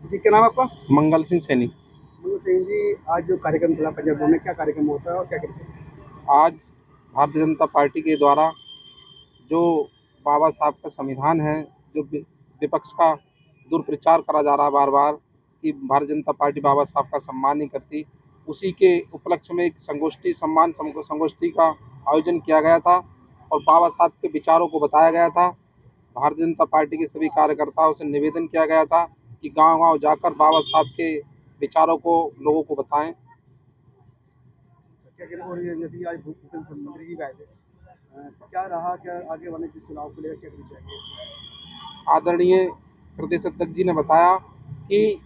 जी, क्या नाम है आपका? मंगल सिंह सैनी। मंगल सिंह जी, आज जो कार्यक्रम चला पंजाब में, क्या कार्यक्रम होता है और क्या करते हैं? आज भारतीय जनता पार्टी के द्वारा जो बाबा साहब का संविधान है, जो विपक्ष का दुष्प्रचार करा जा रहा है बार बार कि भारतीय जनता पार्टी बाबा साहब का सम्मान नहीं करती, उसी के उपलक्ष्य में एक संगोष्ठी का आयोजन किया गया था और बाबा साहब के विचारों को बताया गया था। भारतीय जनता पार्टी के सभी कार्यकर्ताओं से निवेदन किया गया था कि गांव-गांव जाकर बाबा साहब के विचारों को लोगों को बताएं। क्या करें? और ये जैसे कि आज भूप मुख्यमंत्री जी भी आए थे, क्या रहा, क्या आगे वाले चुनाव को लेकर क्या करना चाहिए? आदरणीय प्रदेश अध्यक्ष जी ने बताया कि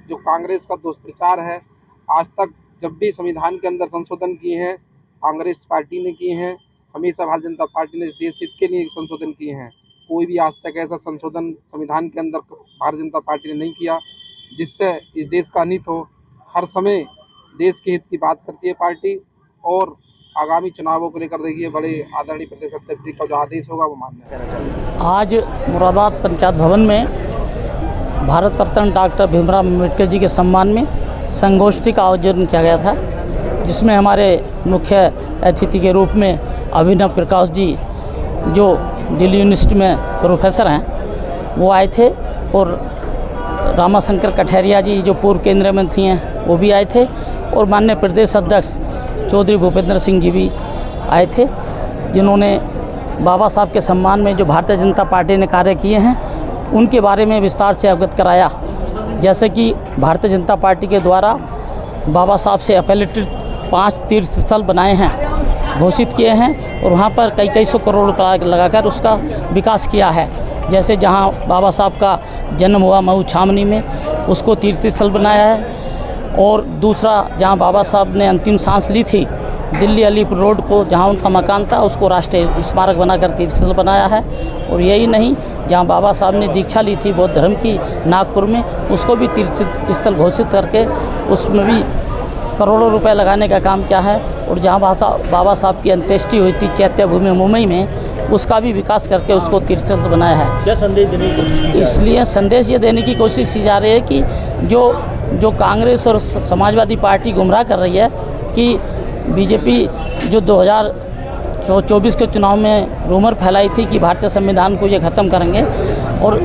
जो कांग्रेस का दुष्प्रचार है, आज तक जब भी संविधान के अंदर संशोधन किए हैं, कांग्रेस पार्टी ने किए हैं। हमेशा भारतीय जनता पार्टी ने देश हित के लिए संशोधन किए हैं। कोई भी आज तक ऐसा संशोधन संविधान के अंदर भारतीय जनता पार्टी ने नहीं किया जिससे इस देश का हित हो। हर समय देश के हित की बात करती है पार्टी और आगामी चुनावों को लेकर देखिए बड़े आदरणीय प्रदेश अध्यक्ष जी का जो आदेश होगा वो मान्य है। आज मुरादाबाद पंचायत भवन में भारत रत्न डॉक्टर भीमराव अम्बेडकर जी के सम्मान में संगोष्ठी का आयोजन किया गया था, जिसमें हमारे मुख्य अतिथि के रूप में अभिनव प्रकाश जी जो दिल्ली यूनिवर्सिटी में प्रोफेसर हैं वो आए थे और रामाशंकर कठेरिया जी जो पूर्व केंद्रीय मंत्री हैं वो भी आए थे और माननीय प्रदेश अध्यक्ष चौधरी भूपेंद्र सिंह जी भी आए थे, जिन्होंने बाबा साहब के सम्मान में जो भारतीय जनता पार्टी ने कार्य किए हैं उनके बारे में विस्तार से अवगत कराया। जैसे कि भारतीय जनता पार्टी के द्वारा बाबा साहब से अपेलेटेड 5 तीर्थ स्थल बनाए हैं, घोषित किए हैं और वहाँ पर कई सौ करोड़ रुपये लगाकर उसका विकास किया है। जैसे जहाँ बाबा साहब का जन्म हुआ मऊ छावनी में, उसको तीर्थ स्थल बनाया है। और दूसरा जहाँ बाबा साहब ने अंतिम सांस ली थी दिल्ली अलीपुर रोड को, जहाँ उनका मकान था, उसको राष्ट्रीय स्मारक बनाकर तीर्थ स्थल बनाया है। और यही नहीं, जहाँ बाबा साहब ने दीक्षा ली थी बौद्ध धर्म की नागपुर में, उसको भी तीर्थ स्थल घोषित करके उसमें भी करोड़ों रुपए लगाने का काम किया है। और जहाँ बाबा साहब की अंत्येष्टि हुई थी चैत्य भूमि मुंबई में, उसका भी विकास करके उसको तीर्थ स्थल बनाया है। क्या संदेश देने की कोशिश? इसलिए संदेश ये देने की कोशिश की जा रही है कि जो कांग्रेस और समाजवादी पार्टी गुमराह कर रही है कि बीजेपी जो 2024 के चुनाव में रूमर फैलाई थी कि भारतीय संविधान को ये ख़त्म करेंगे। और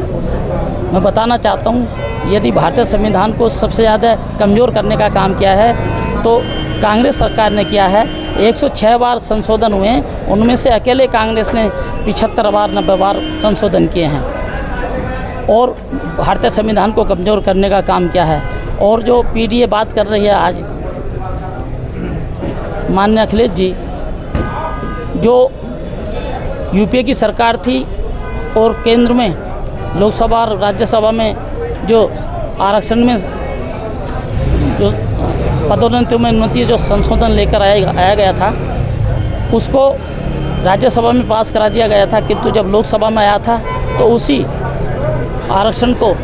मैं बताना चाहता हूँ, यदि भारतीय संविधान को सबसे ज़्यादा कमज़ोर करने का काम किया है तो कांग्रेस सरकार ने किया है। 106 बार संशोधन हुए हैं, उनमें से अकेले कांग्रेस ने 75 बार 90 बार संशोधन किए हैं और भारतीय संविधान को कमज़ोर करने का काम किया है। और जो पीडीए बात कर रही है आज माननीय अखिलेश जी, जो यूपीए की सरकार थी और केंद्र में लोकसभा और राज्यसभा में जो आरक्षण में जो पदोन्नति में उन्नति जो संशोधन लेकर आया गया था, उसको राज्यसभा में पास करा दिया गया था, किंतु जब लोकसभा में आया था तो उसी आरक्षण को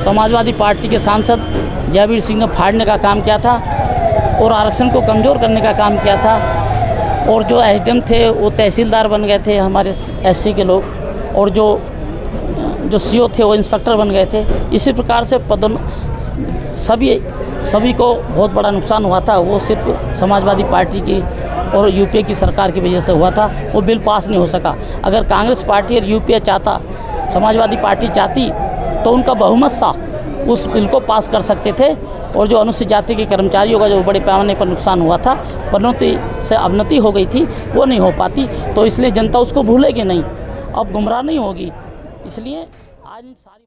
समाजवादी पार्टी के सांसद जयवीर सिंह ने फाड़ने का काम किया था और आरक्षण को कमज़ोर करने का काम किया था। और जो एसडीएम थे वो तहसीलदार बन गए थे हमारे एससी के लोग, और जो सीओ थे वो इंस्पेक्टर बन गए थे। इसी प्रकार से सभी को बहुत बड़ा नुकसान हुआ था। वो सिर्फ समाजवादी पार्टी की और यूपीए की सरकार की वजह से हुआ था। वो बिल पास नहीं हो सका। अगर कांग्रेस पार्टी और यूपीए चाहता, समाजवादी पार्टी चाहती तो उनका बहुमत सा उस बिल को पास कर सकते थे। और जो अनुसूचित जाति के कर्मचारियों का जो बड़े पैमाने पर नुकसान हुआ था, पदोन्नति से अवनति हो गई थी, वो नहीं हो पाती। तो इसलिए जनता उसको भूलेगी नहीं, अब गुमराह नहीं होगी। इसलिए आज सारी